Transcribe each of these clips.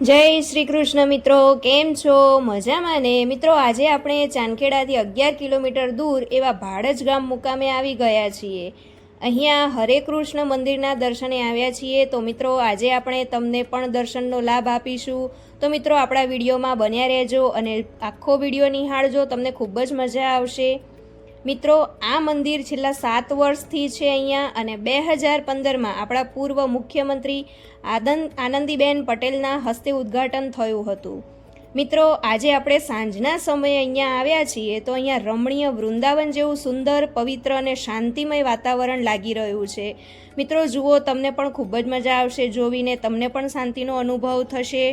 જય શ્રી કૃષ્ણ મિત્રો, કેમ છો? મજામાં ને? મિત્રો, આજે આપણે ચાંદખેડાથી 11 કિલોમીટર દૂર એવા ભાડજ ગામ મુકામે આવી ગયા છીએ. અહીંયા હરે કૃષ્ણ મંદિરના દર્શને આવ્યા છીએ. તો મિત્રો, આજે આપણે તમને પણ દર્શનનો લાભ આપીશું. તો મિત્રો, આપણા વિડીયોમાં બન્યા રહેજો અને આખો વિડીયો નિહાળજો, તમને ખૂબ જ મજા આવશે. મિત્રો, આ મંદિર છેલ્લા 7 વર્ષથી છે અહીંયા, અને 2015માં આપણા પૂર્વ મુખ્યમંત્રી આનંદીબેન પટેલના હસ્તે ઉદ્ઘાટન થયું હતું. મિત્રો, આજે આપણે સાંજના સમયે અહીંયા આવ્યા છીએ તો અહીંયા રમણીય વૃંદાવન જેવું સુંદર, પવિત્ર અને શાંતિમય વાતાવરણ લાગી રહ્યું છે. મિત્રો જુઓ, તમને પણ ખૂબ જ મજા આવશે જોવીને, તમને પણ શાંતિનો અનુભવ થશે.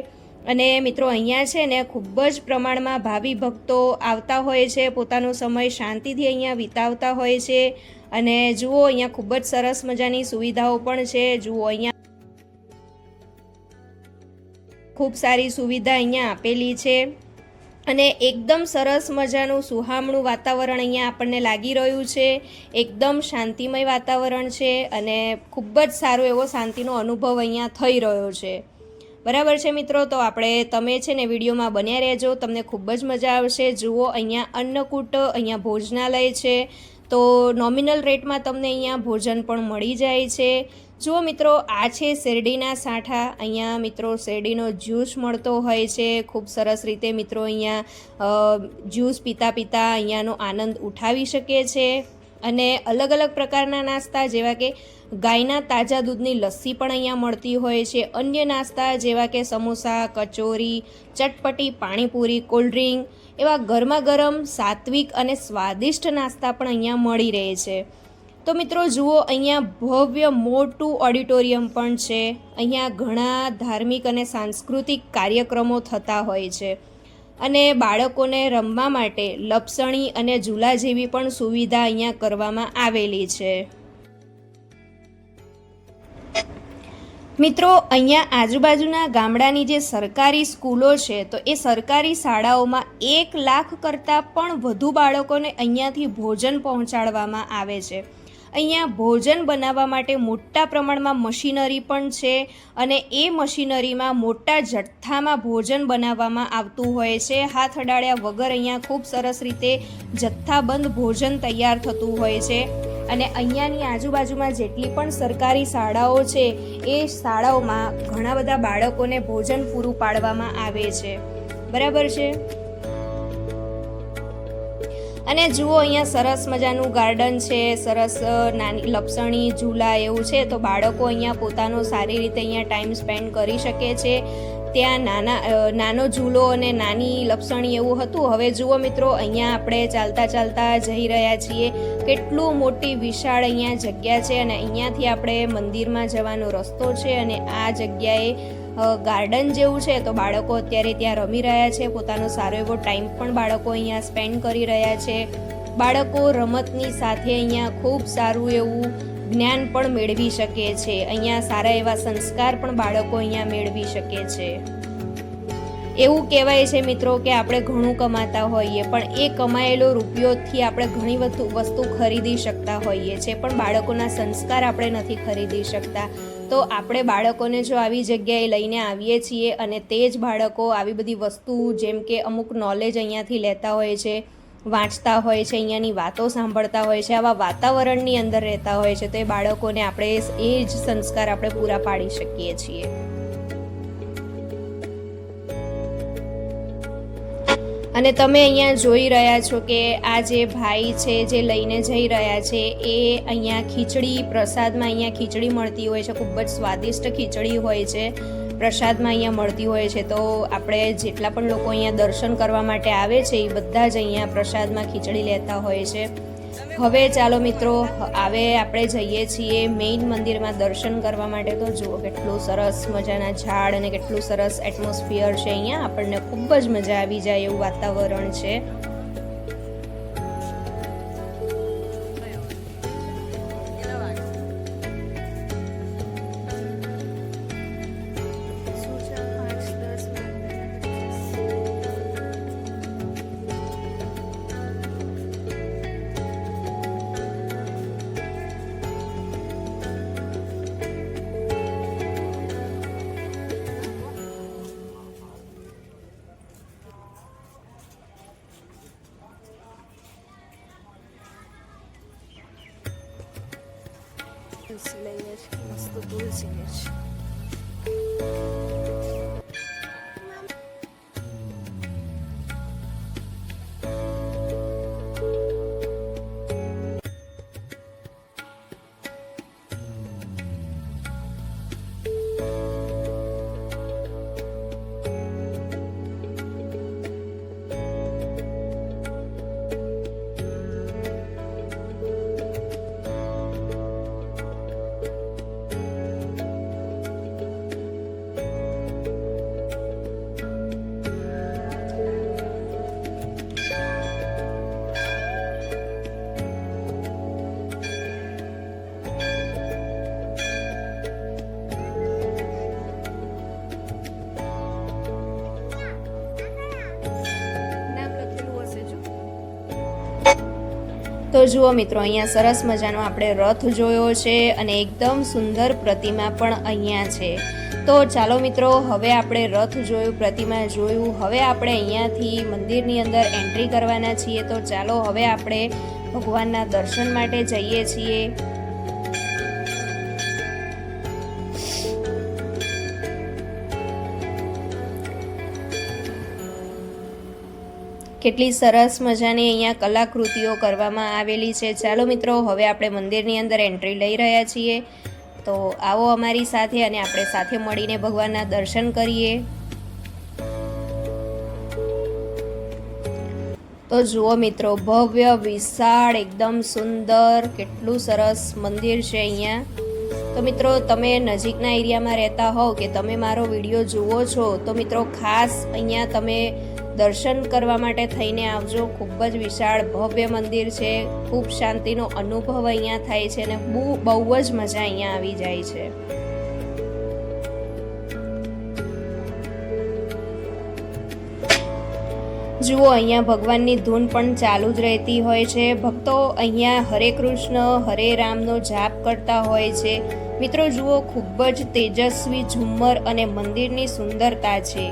અને મિત્રો, અહીંયા છે ને ખૂબ જ પ્રમાણમાં ભાવિ ભક્તો આવતા હોય છે, પોતાનો સમય શાંતિથી અહીંયા વિતાવતા હોય છે. અને જુઓ, અહીંયા ખૂબ જ સરસ મજાની સુવિધાઓ પણ છે. જુઓ, અહીંયા ખૂબ સારી સુવિધા અહીંયા આપેલી છે અને એકદમ સરસ મજાનું સુહામણું વાતાવરણ અહીંયા આપણને લાગી રહ્યું છે. એકદમ શાંતિમય વાતાવરણ છે અને ખૂબ જ સારો એવો શાંતિનો અનુભવ અહીંયા થઈ રહ્યો છે. બરાબર છે મિત્રો, તો તમે છે ને વિડીયોમાં બન્યા રહેજો, તમને ખૂબ જ મજા આવશે. જુઓ, અહીંયા અન્નકૂટ, અહીંયા ભોજનાલય છે, તો નોમિનલ રેટમાં તમને અહીંયા ભોજન પણ મળી જાય છે. જુઓ મિત્રો, આ છે શેરડીના સાંઠા. અહીંયા મિત્રો શેરડીનો જ્યુસ મળતો હોય છે. ખૂબ સરસ રીતે મિત્રો અહીંયા જ્યુસ પીતા પીતા અહીંયાનો આનંદ ઉઠાવી શકે છે. અને અલગ અલગ પ્રકારના નાસ્તા જેવા કે ગાયના તાજા દૂધની લસ્સી પણ અહીંયા મળતી હોય છે. અન્ય નાસ્તા જેવા કે સમોસા, કચોરી, ચટપટી, પાણીપુરી, કોલ્ડ્રિંક એવા ગરમા ગરમ, સાત્વિક અને સ્વાદિષ્ટ નાસ્તા પણ અહીંયા મળી રહે છે. તો મિત્રો જુઓ, અહીંયા ભવ્ય મોટું ઓડિટોરિયમ પણ છે. અહીંયા ઘણા ધાર્મિક અને સાંસ્કૃતિક કાર્યક્રમો થતા હોય છે અને બાળકોને રમવા માટે લપસણી અને ઝૂલા જેવી પણ સુવિધા અહીંયા કરવામાં આવેલી છે. મિત્રો, અહીંયા આજુબાજુના ગામડાની જે સરકારી સ્કૂલો છે, તો એ સરકારી શાળાઓમાં 1 લાખ કરતાં પણ વધુ બાળકોને અહીંયાથી ભોજન પહોંચાડવામાં આવે છે. અહીંયા ભોજન બનાવવા માટે મોટા પ્રમાણમાં મશીનરી પણ છે અને એ મશીનરીમાં મોટા જથ્થામાં ભોજન બનાવવામાં આવતું હોય છે. હાથ અડાડ્યા વગર અહીંયા ખૂબ સરસ રીતે જથ્થાબંધ ભોજન તૈયાર થતું હોય છે. અને અહીંયાની આજુબાજુમાં જેટલી પણ સરકારી શાળાઓ છે, એ શાળાઓમાં ઘણા બધા બાળકોને ભોજન પૂરું પાડવામાં આવે છે. બરાબર છે. અને જુઓ, અહીંયા સરસ મજાનું ગાર્ડન છે, સરસ નાની લપસણી ઝૂલા એવું છે, તો બાળકો અહીંયા પોતાનો સારી રીતે અહીંયા ટાઈમ સ્પેન્ડ કરી શકે છે. ત્યાં નાનો ઝૂલો અને નાની લપસણી એવું હતું. હવે જુઓ મિત્રો, અહીંયા આપણે ચાલતા ચાલતા જઈ રહ્યા છીએ. કેટલું મોટી વિશાળ અહીંયા જગ્યા છે અને અહીંયાથી આપણે મંદિરમાં જવાનો રસ્તો છે. અને આ જગ્યાએ ગાર્ડન જેવું છે, તો બાળકો અત્યારે ત્યાં રમી રહ્યા છે. પોતાનો સારો એવો ટાઈમ પણ બાળકો અહીંયા સ્પેન્ડ કરી રહ્યા છે. બાળકો રમતની સાથે અહીંયા ખૂબ સારું એવું જ્ઞાન પણ મેળવી શકે છે. અહીંયા સારા એવા સંસ્કાર પણ બાળકો અહીંયા મેળવી શકે છે. એવું કહેવાય છે મિત્રો કે આપણે ઘણું કમાતા હોઈએ, પણ એ કમાયેલો રૂપિયોથી આપણે ઘણી વસ્તુ ખરીદી શકતા હોઈએ છીએ, પણ બાળકોના સંસ્કાર આપણે નથી ખરીદી શકતા. તો આપણે બાળકોને જો આવી જગ્યાએ લઈને આવીએ છીએ અને તે જ બાળકો આવી બધી વસ્તુ જેમ કે અમુક નોલેજ અહીંયાથી લેતા હોય છે, વાંચતા હોય છે, અહીંયાની વાતો સાંભળતા હોય છે, આવા વાતાવરણની અંદર રહેતા હોય છે, તો એ બાળકોને આપણે એ જ સંસ્કાર આપણે પૂરા પાડી શકીએ છીએ. અને તમે અહીંયા જોઈ રહ્યા છો કે આ જે ભાઈ છે જે લઈને જઈ રહ્યા છે, એ અહીંયા ખીચડી પ્રસાદમાં અહીંયા ખીચડી મળતી હોય છે. ખૂબ જ સ્વાદિષ્ટ ખીચડી હોય છે, પ્રસાદમાં અહીંયા મળતી હોય છે. તો આપણે જેટલા પણ લોકો અહીંયા દર્શન કરવા માટે આવે છે, એ બધા જ અહીંયા પ્રસાદમાં ખીચડી લેતા હોય છે. હવે ચાલો મિત્રો, આપણે જઈએ છીએ મેઇન મંદિરમાં દર્શન કરવા માટે. તો જુઓ, કેટલું સરસ મજાના ઝાડ અને કેટલું સરસ એટમોસ્ફિયર છે અહીંયા. આપણને ખૂબ જ મજા આવી જાય એવું વાતાવરણ છે. તુલસી લઈએ છીએ, મસ્ત તુલસીની છે. તો જુઓ મિત્રો, અહીંયા સરસ મજાનો આપણે રથ જોયો છે અને એકદમ સુંદર પ્રતિમા પણ અહીંયા છે. તો ચાલો મિત્રો, હવે આપણે રથ જોયું, પ્રતિમા જોયું, હવે આપણે અહીંયાથી મંદિરની અંદર એન્ટ્રી કરવાના છીએ. તો ચાલો હવે આપણે ભગવાનના દર્શન માટે જઈએ છીએ. કેટલી સરસ મજાની અહીંયા કલાકૃતિઓ કરવામાં આવેલી છે. ચાલો મિત્રો, હવે આપણે મંદિરની અંદર એન્ટ્રી લઈ રહ્યા છીએ. તો આવો અમારી સાથે અને આપણે સાથે મળીને ભગવાનના દર્શન કરીએ. તો જુઓ મિત્રો, ભવ્ય, વિશાળ, એકદમ સુંદર, કેટલું સરસ મંદિર છે અહીંયા. તો મિત્રો, તમે નજીકના એરિયામાં રહેતા હોવ કે તમે મારો વિડીયો જુઓ છો તો મિત્રો ખાસ અહીંયા તમે દર્શન કરવા માટે થઈને આવજો. ખૂબ જ વિશાળ ભવ્ય મંદિર છે. ખૂબ શાંતિનો અનુભવ અહીંયા થાય છે અને બહુ જ મજા અહીંયા આવી જાય છે. જુઓ, અહીંયા ભગવાનની ધૂન પણ ચાલુ જ રહેતી હોય છે. ભક્તો અહીંયા હરે કૃષ્ણ હરે રામનો જાપ કરતા હોય છે. મિત્રો જુઓ, ખૂબ જ તેજસ્વી ઝુમ્મર અને મંદિરની સુંદરતા છે.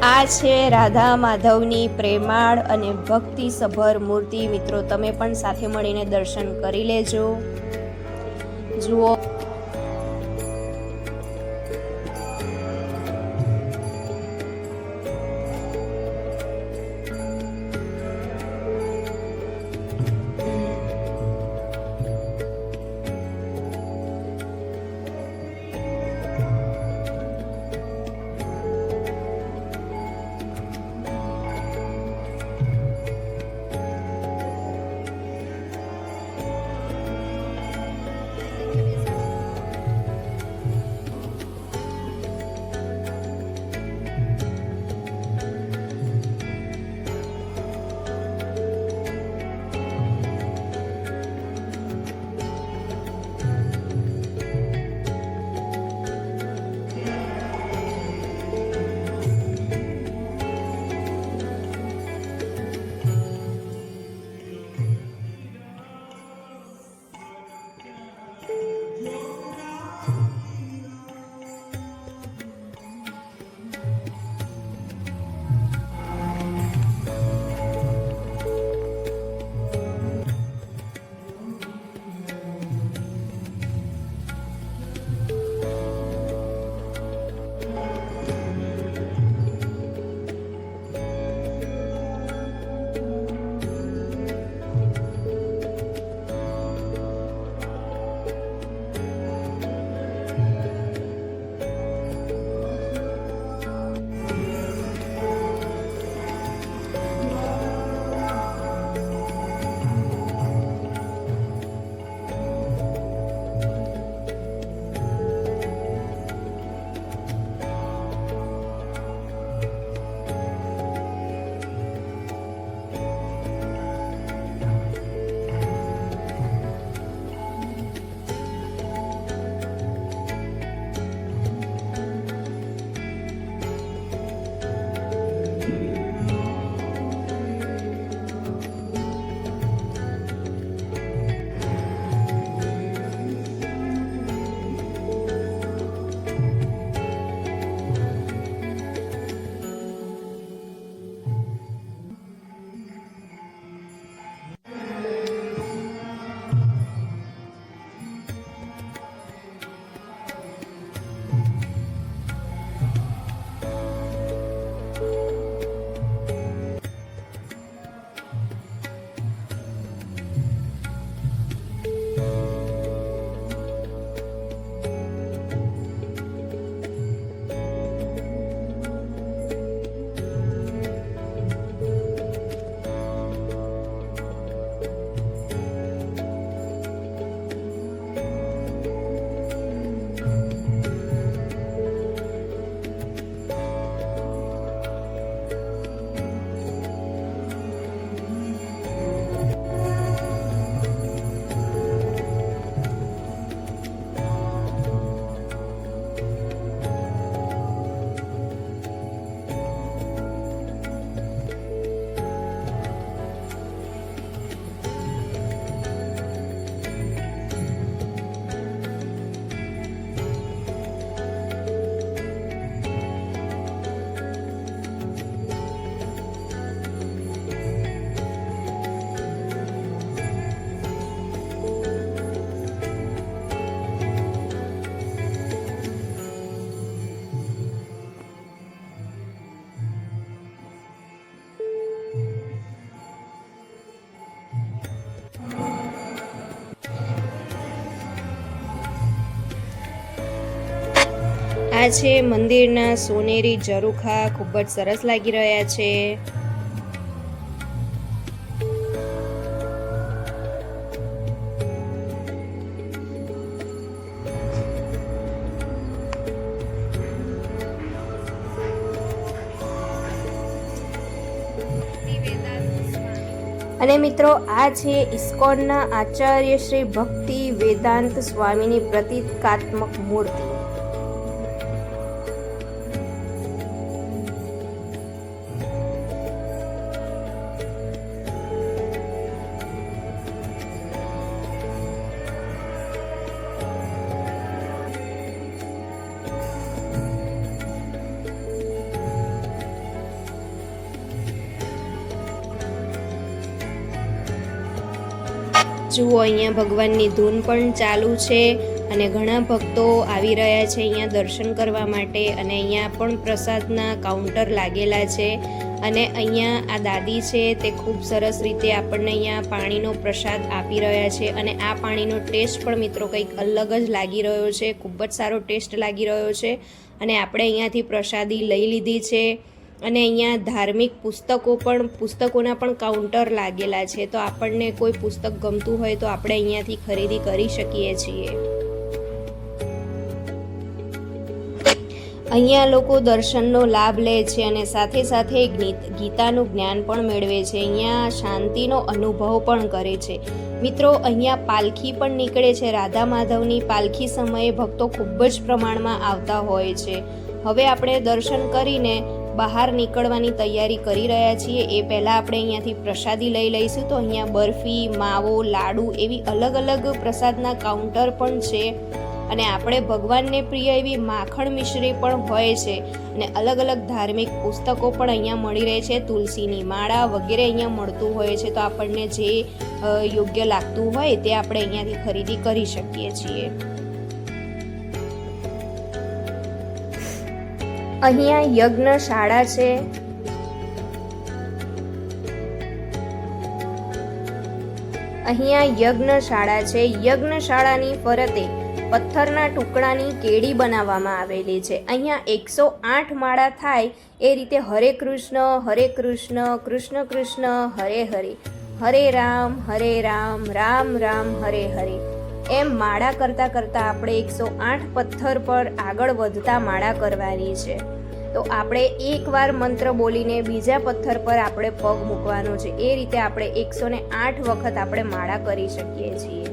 આ છે રાધા માધવની પ્રેમાળ અને ભક્તિસભર મૂર્તિ. મિત્રો તમે પણ સાથે મળીને દર્શન કરી લેજો. જુઓ, આ છે મંદિરના સોનેરી ઝરૂખા, ખૂબ જ સરસ લાગી રહ્યા છે. અને મિત્રો આ છે ઇસ્કોનના આચાર્ય શ્રી ભક્તિ વેદાંત સ્વામીની પ્રતીકાત્મક મૂર્તિ. જુઓ અહીંયા ભગવાનની ધૂન પણ ચાલુ છે અને ઘણા ભક્તો આવી રહ્યા છે અહીંયા દર્શન કરવા માટે. અને અહીંયા પણ પ્રસાદના કાઉન્ટર લાગેલા છે અને અહીંયા આ દાદી છે તે ખૂબ સરસ રીતે આપણને અહીંયા પાણીનો પ્રસાદ આપી રહ્યા છે. અને આ પાણીનો ટેસ્ટ પણ મિત્રો કંઈક અલગ જ લાગી રહ્યો છે, ખૂબ જ સારો ટેસ્ટ લાગી રહ્યો છે. અને આપણે અહીંયાથી પ્રસાદી લઈ લીધી છે. અને અહીંયા ધાર્મિક પુસ્તકોના પણ કાઉન્ટર લાગેલા છે, તો આપણને કોઈ પુસ્તક ગમતું હોય તો આપણે અહીંયાથી ખરીદી કરી શકીએ છીએ. અહીંયા લોકો દર્શનનો લાભ લે છે અને સાથે સાથે ગીતાનું જ્ઞાન પણ મેળવે છે. અહીંયા શાંતિનો અનુભવ પણ કરે છે. મિત્રો અહીંયા પાલખી પણ નીકળે છે. રાધા માધવની પાલખી સમયે ભક્તો ખૂબ જ પ્રમાણમાં આવતા હોય છે. હવે આપણે દર્શન કરીને બહાર નીકળવાની તૈયારી કરી રહ્યા છીએ. એ પહેલાં આપણે અહીંયાથી પ્રસાદી લઈ લઈશું. તો અહીંયા બરફી, માવો, લાડુ એવી અલગ અલગ પ્રસાદના કાઉન્ટર પણ છે. અને આપણે ભગવાનને પ્રિય એવી માખણ મિશ્રી પણ હોય છે. અને અલગ અલગ ધાર્મિક પુસ્તકો પણ અહીંયા મળી રહે છે. તુલસીની માળા વગેરે અહીંયા મળતું હોય છે. તો આપણને જે યોગ્ય લાગતું હોય તે આપણે અહીંયાથી ખરીદી કરી શકીએ છીએ. અહીંયા યજ્ઞશાળા છે. યજ્ઞશાળાની ફરતે પથ્થરના ટુકડાની કેડી બનાવવામાં આવેલી છે. અહીંયા 108 માળા થાય એ રીતે હરે કૃષ્ણ કૃષ્ણ કૃષ્ણ હરે હરે, હરે રામ રામ રામ હરે હરે એમ માળા કરતાં કરતાં આપણે 108 પથ્થર પર આગળ વધતા માળા કરવાની છે. તો આપણે એકવાર મંત્ર બોલીને બીજા પથ્થર પર આપણે પગ મૂકવાનો છે. એ રીતે આપણે 108 વખત આપણે માળા કરી શકીએ છીએ.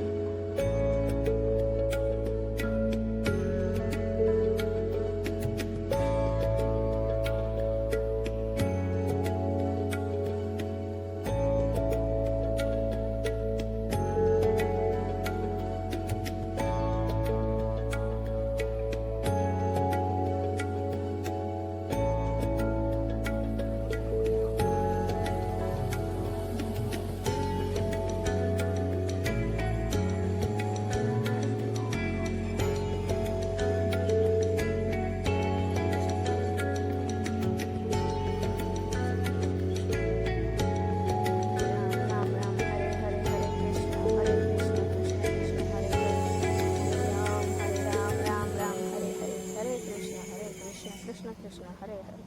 કૃષ્ણ કૃષ્ણ હરે હરે.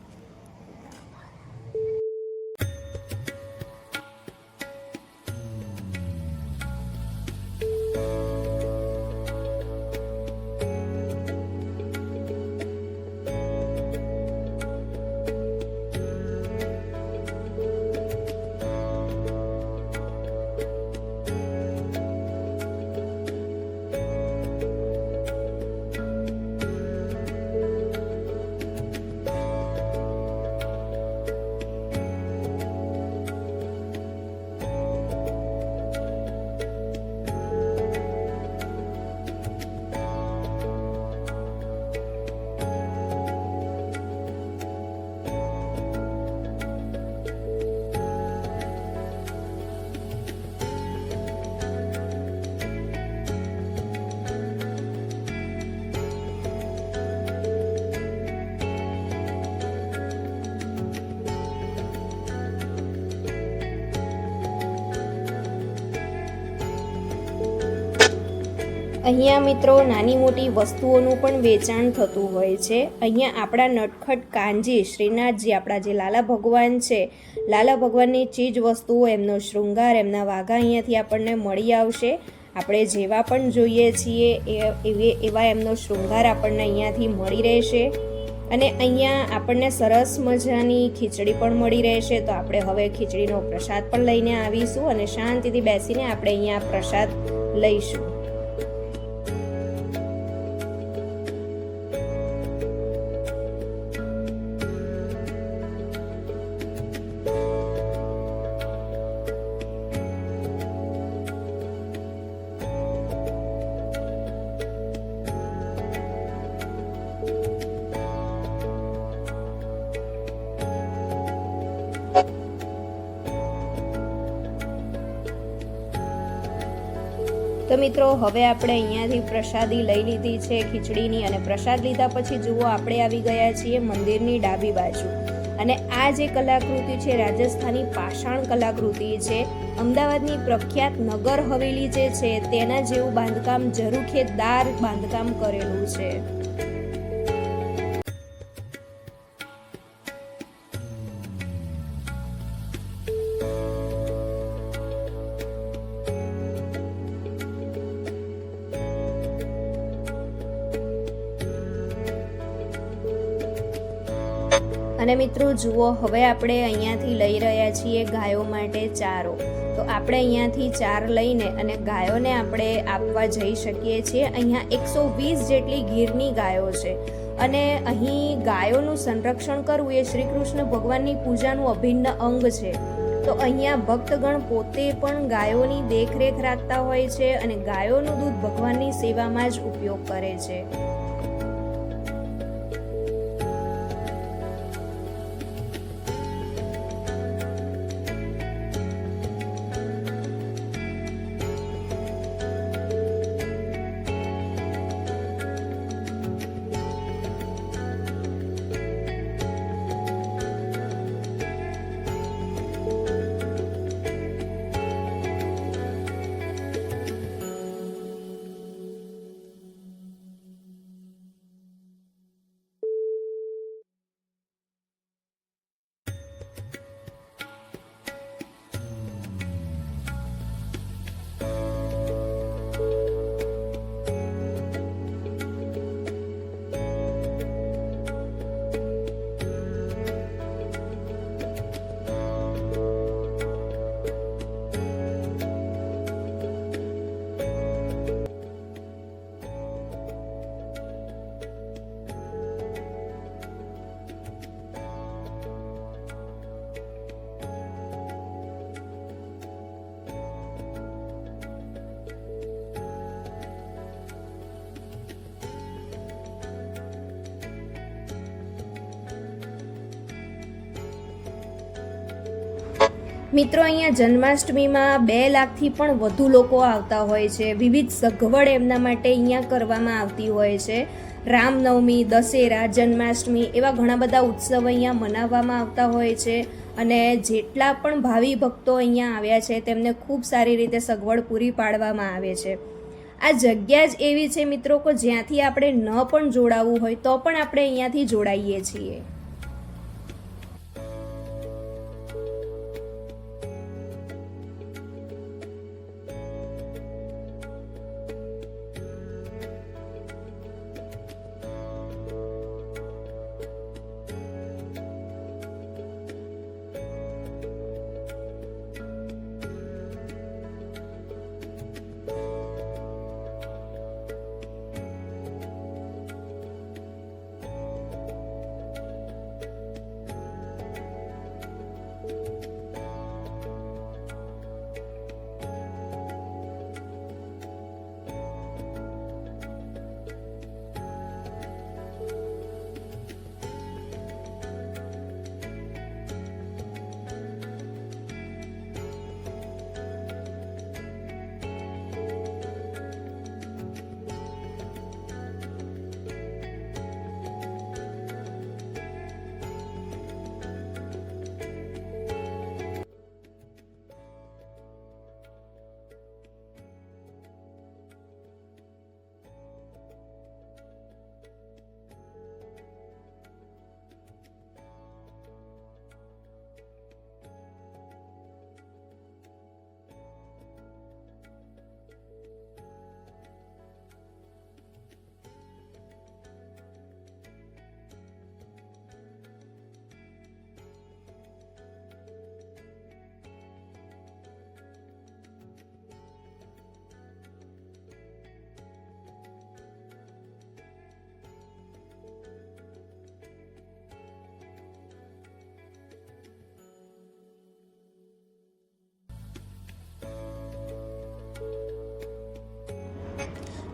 અહીંયા મિત્રો નાની મોટી વસ્તુઓનું પણ વેચાણ થતું હોય છે. અહીંયા આપણા નટખટ કાનજી શ્રીનાથજી, આપણા જે લાલા ભગવાન છે, લાલા ભગવાનની ચીજ વસ્તુઓ, એમનો શૃંગાર, એમના વાઘા અહીંયાથી આપણને મળી આવશે. આપણે જેવા પણ જોઈએ છીએ એવા એમનો શૃંગાર આપણને અહીંયાથી મળી રહેશે. અને અહીંયા આપણને સરસ મજાની ખીચડી પણ મળી રહેશે. તો આપણે હવે ખીચડીનો પ્રસાદ પણ લઈને આવીશું અને શાંતિથી બેસીને આપણે અહીંયા પ્રસાદ લઈશું. તો મિત્રો હવે આપણે અહીંયાથી પ્રસાદી લઈ લીધી છે ખીચડીની, અને પ્રસાદ લીધા પછી જુઓ આપણે આવી ગયા છીએ મંદિરની ડાબી બાજુ. અને આ જે કલાકૃતિ છે રાજસ્થાની પાષાણ કલાકૃતિ છે. અમદાવાદની પ્રખ્યાત નગર હવેલી જે છે તેના જેવું બાંધકામ ઝરૂખેદાર બાંધકામ કરેલું છે. અને મિત્રો જુઓ હવે આપણે અહીંયાથી લઈ રહ્યા છીએ ગાયો માટે ચારો. તો આપણે અહીંયાથી ચાર લઈને અને ગાયોને આપણે આપવા જઈ શકીએ છીએ. અહીંયા 120 જેટલી ગીરની ગાયો છે. અને અહીં ગાયોનું સંરક્ષણ કરવું એ શ્રી કૃષ્ણ ભગવાનની પૂજાનું અભિન્ન અંગ છે. તો અહીંયા ભક્તગણ પોતે પણ ગાયોની દેખરેખ રાખતા હોય છે અને ગાયોનું દૂધ ભગવાનની સેવામાં જ ઉપયોગ કરે છે. મિત્રો અહીંયા જન્માષ્ટમીમાં 2 લાખથી પણ વધુ લોકો આવતા હોય છે. વિવિધ સગવડ એમના માટે અહીંયા કરવામાં આવતી હોય છે. રામનવમી, દશેરા, જન્માષ્ટમી એવા ઘણા બધા ઉત્સવ અહીંયા મનાવવામાં આવતા હોય છે. અને જેટલા પણ ભાવિ ભક્તો અહીંયા આવ્યા છે તેમને ખૂબ સારી રીતે સગવડ પૂરી પાડવામાં આવે છે. આ જગ્યા જ એવી છે મિત્રો કે જ્યાંથી આપણે ન પણ જોડાવવું હોય તો પણ આપણે અહીંયાથી જોડાઈએ છીએ.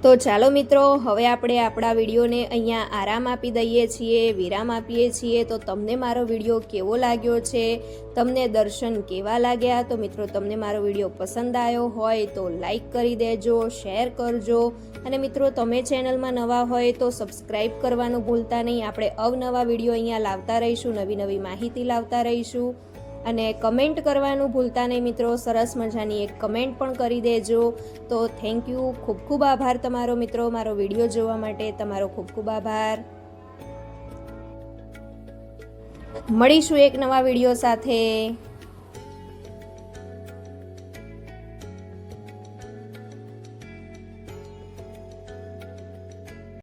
તો ચાલો મિત્રો, હવે આપણે આપણા વિડીયોને અહીંયા આરામ આપી દઈએ છીએ, વિરામ આપીએ છીએ. તો તમને મારો વિડીયો કેવો લાગ્યો છે, તમને દર્શન કેવા લાગ્યા? તો મિત્રો, તમને મારો વિડીયો પસંદ આવ્યો હોય તો લાઈક કરી દેજો, શેર કરજો, અને મિત્રો તમે ચેનલમાં નવા હોય તો સબસ્ક્રાઈબ કરવાનું ભૂલતા નહીં. આપણે અવનવા વિડીયો અહીંયા લાવતા રહીશું, નવી નવી માહિતી લાવતા રહીશું. અને કમેન્ટ કરવાનું ભૂલતા નહીં મિત્રો, સરસ મજાની એક કમેન્ટ પણ કરી દેજો. તો થેન્ક યુ, ખૂબ ખૂબ આભાર તમારો મિત્રો, મારો વિડીયો જોવા માટે તમારો ખૂબ ખૂબ આભાર. મળીશું એક નવા વિડીયો સાથે.